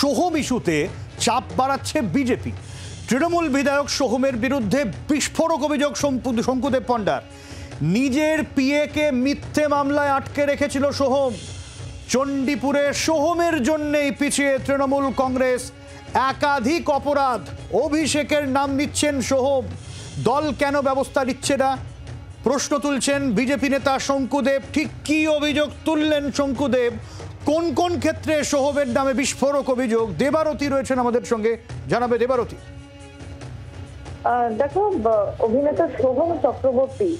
সোহম ইস্যুতে চাপ বাড়াচ্ছে বিজেপি। তৃণমূল বিধায়ক সোহমের বিরুদ্ধে বিস্ফোরক অভিযোগ শঙ্কুদেব পণ্ডার। নিজের পিএকে মিথ্যে মামলায় আটকে রেখেছিল সোহম। চণ্ডীপুরে সোহমের জন্যই পিছিয়ে তৃণমূল কংগ্রেস। একাধিক অপরাধ, অভিষেকের নাম নিচ্ছেন সোহম। দল কেন ব্যবস্থা নিচ্ছে না প্রশ্ন তুলছেন বিজেপি নেতা শঙ্কুদেব। ঠিক কি অভিযোগ তুললেন শঙ্কুদেব? কোন কোন ক্ষেত্রে সোহমের নামে বিস্ফোরক অভিযোগ? দেবারতী রয়েছেন আমাদের সঙ্গে, জানাবে দেবারতী। দেখো, অভিনেতা সোহম চক্রবর্তী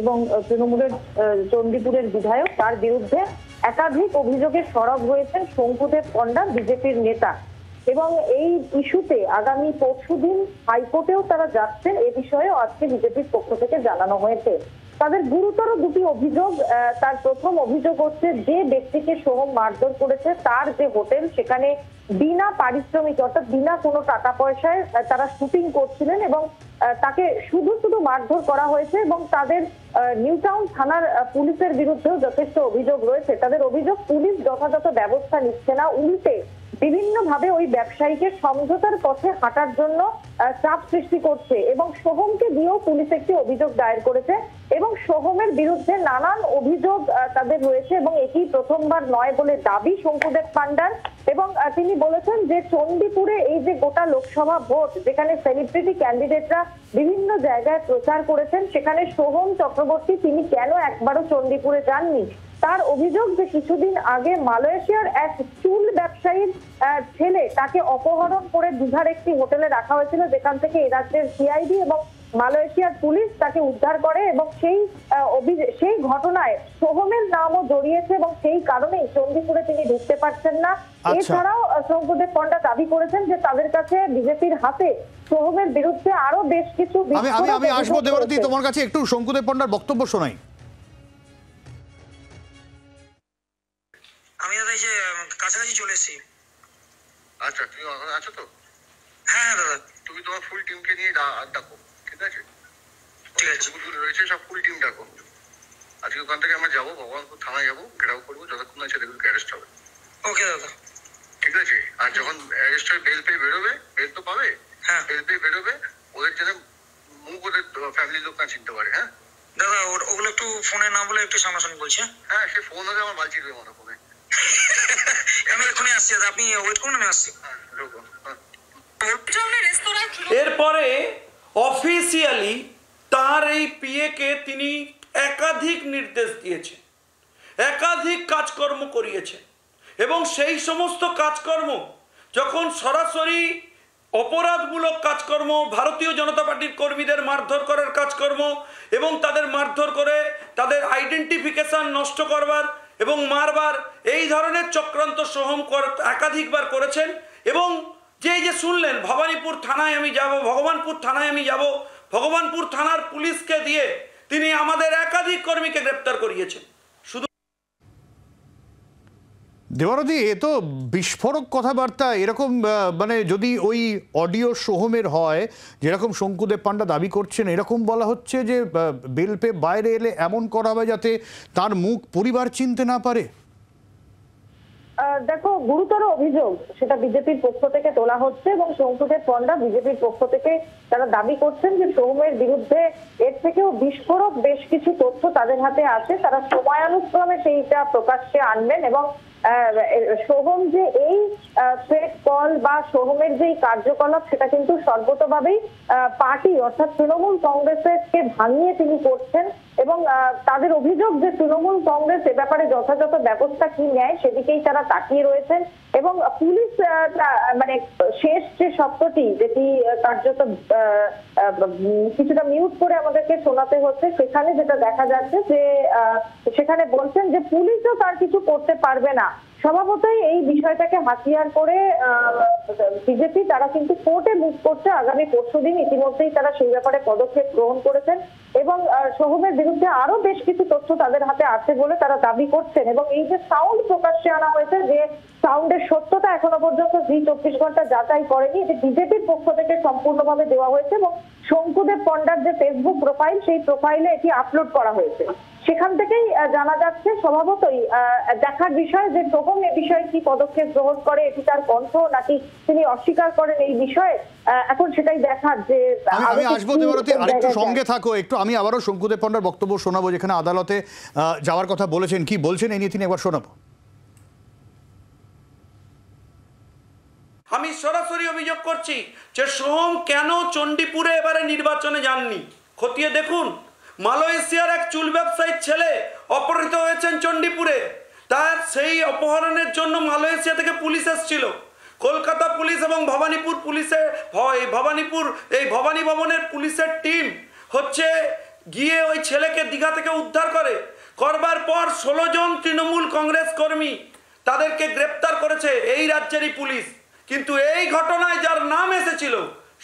এবং তৃণমূলের চণ্ডীপুরের বিধায়ক, তার বিরুদ্ধে একাধিক অভিযোগে সরব হয়েছেন শঙ্কুদেব পণ্ডা, বিজেপির নেতা। এবং এই ইস্যুতে আগামী পরশুদিন হাইকোর্টেও তারা যাচ্ছেন। এ বিষয়ে আজকে বিজেপির পক্ষ থেকে জানানো হয়েছে। তাদের গুরুতর দুটি অভিযোগ। তার প্রথম অভিযোগ হচ্ছে, যে ব্যক্তিকে সোহম মারধর করেছে তার যে হোটেল, সেখানে বিনা পারিশ্রমিক অর্থাৎ বিনা কোনো টাকা পয়সায় তারা শুটিং করছিলেন এবং তাকে শুধু মারধর করা হয়েছে। এবং তাদের নিউ টাউন থানার পুলিশের বিরুদ্ধেও যথেষ্ট অভিযোগ রয়েছে। তাদের অভিযোগ, পুলিশ যথাযথ ব্যবস্থা নিচ্ছে না, উল্টে বিভিন্ন ভাবে ওই ব্যবসায়ীকে সমঝোতার পথে হাঁটার জন্য চাপ সৃষ্টি করছে। এবং সোহমকে দিয়েও পুলিশ একটি অভিযোগ দায়ের করেছে এবং সোহমের বিরুদ্ধে নানান অভিযোগ তাদের রয়েছে এবং এটি প্রথমবার নয় বলে দাবি শঙ্কুদেব পণ্ডার। এবং তিনি বলেছেন যে চণ্ডীপুরে এই যে গোটা লোকসভা ভোট, যেখানে সেলিব্রিটি ক্যান্ডিডেটরা বিভিন্ন জায়গায় প্রচার করেছেন, সেখানে সোহম চক্রবর্তী তিনি কেন একবারও চণ্ডীপুরে যাননি। তার অভিযোগ যে কিছুদিন আগে মালয়েশিয়ার এক চুল ব্যবসায়ীর ছেলে, তাকে অপহরণ করে দীঘার একটি হোটেলে রাখা হয়েছিল, যেখান থেকে এ রাজ্যের সিআইডি এবং মালয়েশিয়ার পুলিশ তাকে উদ্ধার করে। এবং সেই ঘটনায় সোহমের নামও জড়িয়েছে এবং সেই কারণেই চণ্ডীপুরে তিনি ঢুকতে পারছেন না। এছাড়াও শঙ্কুদেব পণ্ডা দাবি করেছেন যে তাদের কাছে বিজেপির হাতে সোহমের বিরুদ্ধে আরো বেশ কিছু। আমি আসবো দেবারতী তোমার কাছে, একটু শঙ্কুদেব পণ্ডার বক্তব্য শোনাই। আমি দাদা এই যে কাছাকাছি চলে এসেছি। আচ্ছা, তুমি ওখানে আছো তো? হ্যাঁ দাদা। তুমি তোমার ফুল টিমকে নিয়ে ডাকো, ঠিক আছে? ঠিক আছে, রয়েছে সব ফুল টিম ডাকো। আজকে ওখান থেকে আমরা যাবো, ভগবানপুর থানায় যাবো, ঘেরাও করবো, যতক্ষণ আছে দেখুন অ্যারেস্ট হবে। ওকে দাদা, ঠিক আছে? আর যখন অ্যারেস্ট হয়ে বেল পেয়ে বেরোবে, বেল তো পাবে, হ্যাঁ বেল পেয়ে বেরোবে, ওদের জন্য মুখ ওদের ফ্যামিলির লোক না চিনতে পারে। হ্যাঁ দাদা, ওগুলো একটু ফোনে না বলে একটু সামনাসামনি বলছি। হ্যাঁ, সে ফোন হলে আমার বালছি দেবে মনে ফোনে। আমি এক্ষুনি আসছি দাদা, আপনি ওয়েট করুন, আমি আসছি। হ্যাঁ, ঢোকো। এরপরে অফিসিয়ালি তার এই পিএকে তিনি একাধিক নির্দেশ দিয়েছেন, একাধিক কাজকর্ম করিয়েছেন এবং সেই সমস্ত কাজকর্ম যখন সরাসরি অপরাধমূলক কাজকর্ম, ভারতীয় জনতা পার্টির কর্মীদের মারধর করার কাজকর্ম এবং তাদের মারধর করে তাদের আইডেন্টিফিকেশন নষ্ট করবার এবং মারবার, এই ধরনের চক্রান্ত সোহম একাধিকবার করেছেন। এবং যে শুনলেন ভবানীপুর থানায় আমি যাব, ভগবানপুর থানায় আমি যাব, ভগবানপুর থানার পুলিশকে দিয়ে তিনি আমাদের একাধিক কর্মীকে গ্রেপ্তার করিয়েছেন। শুধু দেবারতী, এ তো বিস্ফোরক কথাবার্তা। এরকম মানে যদি ওই অডিও সোহমের হয়, যেরকম শঙ্কুদেব পণ্ডা দাবি করছেন, এরকম বলা হচ্ছে যে বেল পে বাইরে এলে এমন করা হবে যাতে তার মুখ পরিবার চিনতে না পারে। দেখো, গুরুতর অভিযোগ সেটা বিজেপির পক্ষ থেকে তোলা হচ্ছে এবং শঙ্কুদেব পণ্ডা বিজেপির পক্ষ থেকে তারা দাবি করছেন যে সোহমের বিরুদ্ধে এর থেকেও বিস্ফোরক বেশ কিছু তথ্য তাদের হাতে আছে। তারা সময়ানুক্রমে সেইটা প্রকাশ্যে আনবেন এবং সোহম যে এই থ্রেট কল বা সোহমের যে কার্যকলাপ, সেটা কিন্তু সর্বতভাবেই পার্টি অর্থাৎ তৃণমূল কংগ্রেসকে ভাঙিয়ে তিনি করছেন। এবং তাদের অভিযোগ যে তৃণমূল কংগ্রেস এ ব্যাপারে যথাযথ ব্যবস্থা কি নেয় সেদিকেই তারা তাকিয়ে রয়েছেন। এবং পুলিশ মানে শেষ যে শব্দটি, যেটি কার্যত কিছুটা মিউট করে আমাদেরকে শোনাতে হচ্ছে, সেখানে যেটা দেখা যাচ্ছে যে সেখানে বলছেন যে পুলিশও তার কিছু করতে পারবে না। স্বভাবতই এই বিষয়টাকে হাতিয়ার করে বিজেপি তারা কিন্তু কোর্টে মুভ করছে। আগামী পরশুদিন ইতিমধ্যেই তারা সেই ব্যাপারে পদক্ষেপ গ্রহণ করেছেন এবং সোহমের বিরুদ্ধে আরো বেশ কিছু তথ্য তাদের হাতে আছে বলে তারা দাবি করছেন। এবং এই যে সাউন্ড প্রকাশ্যে আনা হয়েছে, যে সাউন্ডের সত্যতা এখনো পর্যন্ত জি24 ঘন্টা যাচাই করেনি, এটি বিজেপির পক্ষ থেকে সম্পূর্ণভাবে দেওয়া হয়েছে এবং শঙ্কুদেব পণ্ডার যে ফেসবুক প্রোফাইল, সেই প্রোফাইলে এটি আপলোড করা হয়েছে। সেখান থেকেই জানা যাচ্ছে স্বভাবতই দেখার বিষয় যে সোহম এ বিষয়ে কি পদক্ষেপ গ্রহণ করে, এটি তার কণ্ঠ নাকি তিনি অস্বীকার করেন এই বিষয়ে, এখন সেটাই দেখার যে আমি আসবো দেবরতী, আরেকটু সঙ্গে থাকো একটু। আমি আবারও শঙ্কুদেব পণ্ডার বক্তব্য শোনাবো, যেখানে আদালতে যাওয়ার কথা বলেছেন। কি বলছেন এই নিয়ে তিনি একবার শোনাবো। আমি সরাসরি অভিযোগ করছি যে সোহম কেন চণ্ডীপুরে এবারে নির্বাচনে যাননি খতিয়ে দেখুন। মালয়েশিয়ার এক চুল ব্যবসায়ীর ছেলে অপহৃত হয়েছেন চণ্ডীপুরে, তার সেই অপহরণের জন্য মালয়েশিয়া থেকে পুলিশ এসেছিল। কলকাতা পুলিশ এবং ভবানীপুর পুলিশের ভবানী ভবনের পুলিশের টিম গিয়ে ওই ছেলেকে দীঘা থেকে উদ্ধার করবার পর 16 জন তৃণমূল কংগ্রেস কর্মী তাদেরকে গ্রেপ্তার করেছে এই রাজ্যেরই পুলিশ। কিন্তু এই ঘটনায় যার নাম এসেছিল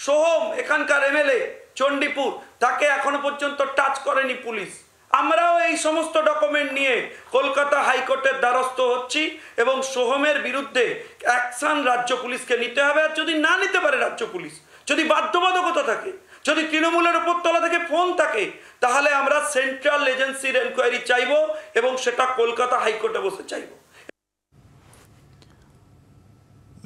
সোহম, এখানকার এমএলএ চণ্ডীপুর, তাকে এখনো পর্যন্ত টাচ করেনি পুলিশ। আমরাও এই সমস্ত ডকুমেন্ট নিয়ে কলকাতা হাইকোর্টের দ্বারস্থ হচ্ছি এবং সোহমের বিরুদ্ধে অ্যাকশন রাজ্য পুলিশকে নিতে হবে। আর যদি না নিতে পারে রাজ্য পুলিশ, যদি বাধ্যবাধকতা থাকে, যদি তৃণমূলের উপরতলা থেকে ফোন থাকে, তাহলে আমরা সেন্ট্রাল এজেন্সির এনকোয়ারি চাইব এবং সেটা কলকাতা হাইকোর্টে বসে চাইব।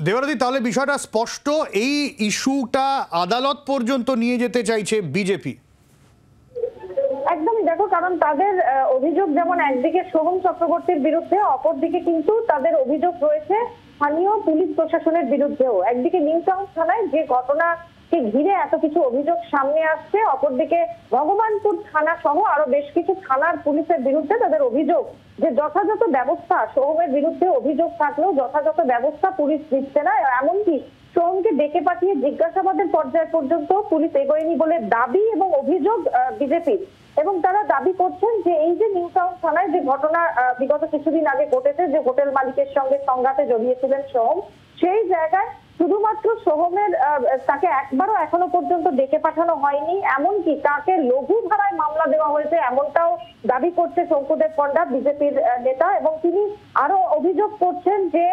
দেবরতী, তাহলে বিষয়টা স্পষ্ট, এই ইস্যুটা আদালত পর্যন্ত নিয়ে যেতে চাইছে বিজেপি। একদমই, দেখো, কারণ তাদের অভিযোগ যেমন একদিকে সোহম চক্রবর্তীর বিরুদ্ধে, অপরদিকে কিন্তু তাদের অভিযোগ রয়েছে স্থানীয় পুলিশ প্রশাসনের বিরুদ্ধেও। একদিকে নিউ টাউন থানায় যে ঘটনাকে ঘিরে এত কিছু অভিযোগ সামনে আসছে, অপরদিকে ভগবানপুর থানা সহ আরো বেশ কিছু থানার পুলিশের বিরুদ্ধে তাদের অভিযোগ যে যথাযথ ব্যবস্থা, সোহমের বিরুদ্ধে অভিযোগ থাকলেও যথাযথ ব্যবস্থা পুলিশ নিচ্ছে না। এমনকি সোহমকে ডেকে পাঠিয়ে জিজ্ঞাসাবাদের পর্যায় পর্যন্ত পুলিশ এগোয়নি বলে দাবি এবং অভিযোগ বিজেপির। এবং তারা দাবি করছেন যে এই যে নিউ টাউন থানায় যে ঘটনা বিগত কিছুদিন আগে ঘটেছে, যে হোটেল মালিকের সঙ্গে সংঘাতে জড়িয়েছিলেন সোহম, সেই জায়গায় শুধুমাত্র সোহমের তাকে একবারও এখনো পর্যন্ত ডেকে পাঠানো হয়নি, এমনকি তাকে লঘু ধারায় মামলা দেওয়া হয়েছে, এমনটাও দাবি করছে শঙ্কুদেব পণ্ডা, বিজেপির নেতা। এবং তিনি আরো অভিযোগ করছেন যে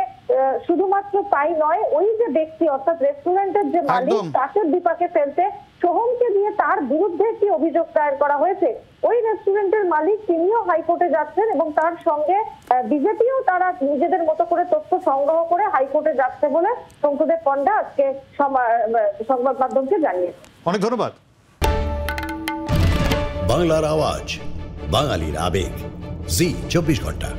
শুধুমাত্র তাই নয়, ওই যে ব্যক্তি অর্থাৎ রেস্টুরেন্টের যে মালিক, তাকে বিপাকে ফেলতে সোহমকে দিয়ে তার বিরুদ্ধে একটি অভিযোগ দায়ের করা হয়েছে। ওই রেস্টুরেন্টের মালিক তিনিও হাইকোর্টে যাচ্ছেন এবং তার সঙ্গে বিজেপিও তারা নিজেদের মতো করে তথ্য সংগ্রহ করে হাইকোর্টে যাচ্ছে বলে শঙ্কুদেব পণ্ডা আজকে সংবাদ মাধ্যমকে জানিয়েছে। অনেক ধন্যবাদ। বাংলার আওয়াজ, বাঙালির আবেগ, জি 24 ঘন্টা।